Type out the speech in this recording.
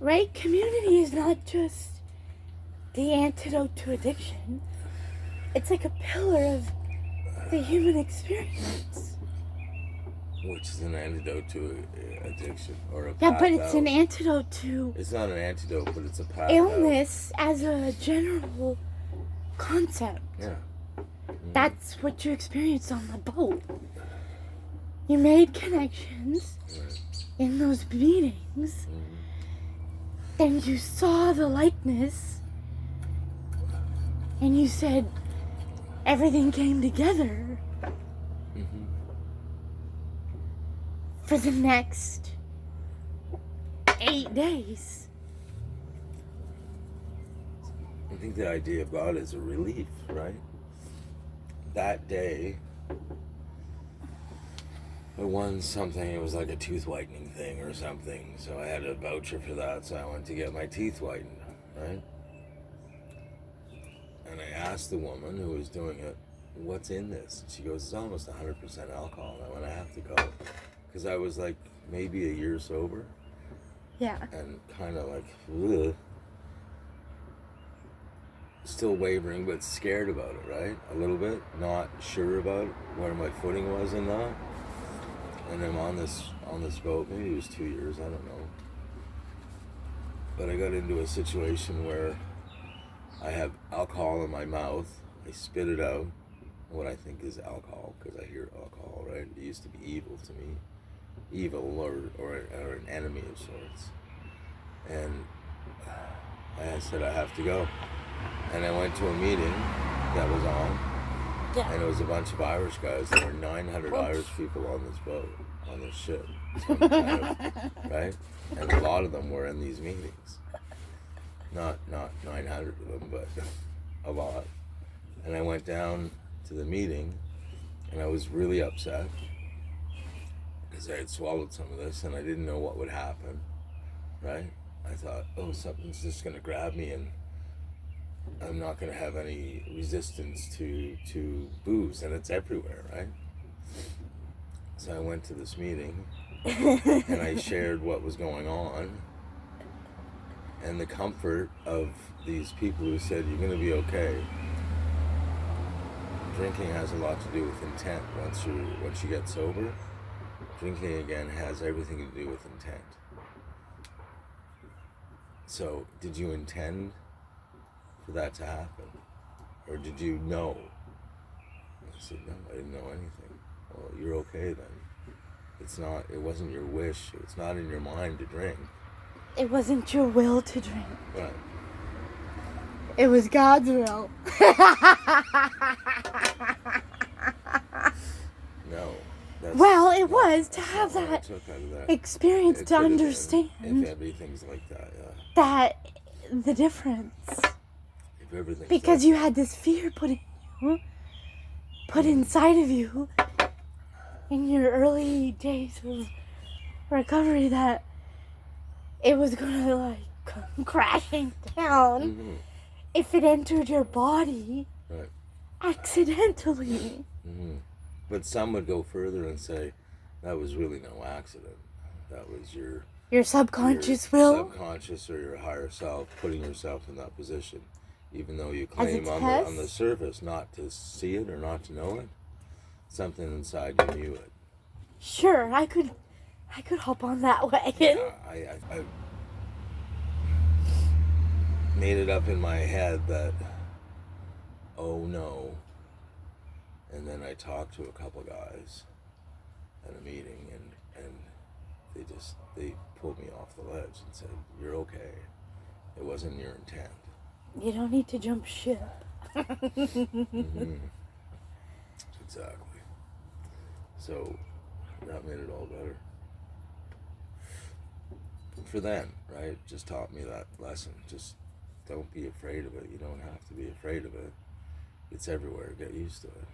Right? Community is not just the antidote to addiction. It's like a pillar of the human experience. Which is an antidote to addiction or a path Yeah, but it's out. an antidote to It's not an antidote, but it's a path illness as a general concept. Yeah. That's what you experienced on the boat. You made connections in those meetings. Then you saw the likeness. And you said everything came together. For the next 8 days. I think the idea of God is a relief, right? That day, I won something. It was like a tooth whitening thing or something. So I had a voucher for that. So I went to get my teeth whitened, right? And I asked the woman who was doing it, what's in this? And she goes, it's almost 100% alcohol. And I went, I have to go. Because I was like maybe a year sober. Yeah. And kind of like, ugh. Still wavering, but scared about it, right? A little bit. Not sure about where my footing was in that. And I'm on this boat. Maybe it was 2 years. I don't know. But I got into a situation where I have alcohol in my mouth. I spit it out. What I think is alcohol, because I hear alcohol, right? It used to be evil to me. Evil or an enemy of sorts. And I said, I have to go. And I went to a meeting that was on. Yeah. And it was a bunch of Irish guys. There were 900 Irish people on this boat, on this ship. Right? And a lot of them were in these meetings. Not 900 of them, but a lot. And I went down to the meeting, and I was really upset because I had swallowed some of this, and I didn't know what would happen, right? I thought, oh, something's just going to grab me, and I'm not going to have any resistance to booze, and it's everywhere, right? So I went to this meeting, and I shared what was going on, and the comfort of these people who said, you're going to be okay. Drinking has a lot to do with intent. Once you get sober, drinking again has everything to do with intent. So, did you intend for that to happen? Or did you know? I said, no, I didn't know anything. Well, you're okay then. It wasn't your wish. It's not in your mind to drink. It wasn't your will to drink. Right. It was God's will. No. Well, it was to have that experience to understand. If everything's like that, yeah. That the difference. If everything's because you had this fear put inside of you in your early days of recovery that it was gonna like come crashing down if it entered your body accidentally. But some would go further and say that was really no accident. That was your subconscious will, subconscious or your higher self putting yourself in that position, even though you claim on the surface not to see it or not to know it. Something inside you knew it. Sure, I could hop on that wagon. Yeah, I made it up in my head that, oh no. And then I talked to a couple guys at a meeting, and they pulled me off the ledge and said, you're okay. It wasn't your intent. You don't need to jump ship. Exactly. So that made it all better. For then, right? Just taught me that lesson. Just don't be afraid of it. You don't have to be afraid of it. It's everywhere. Get used to it.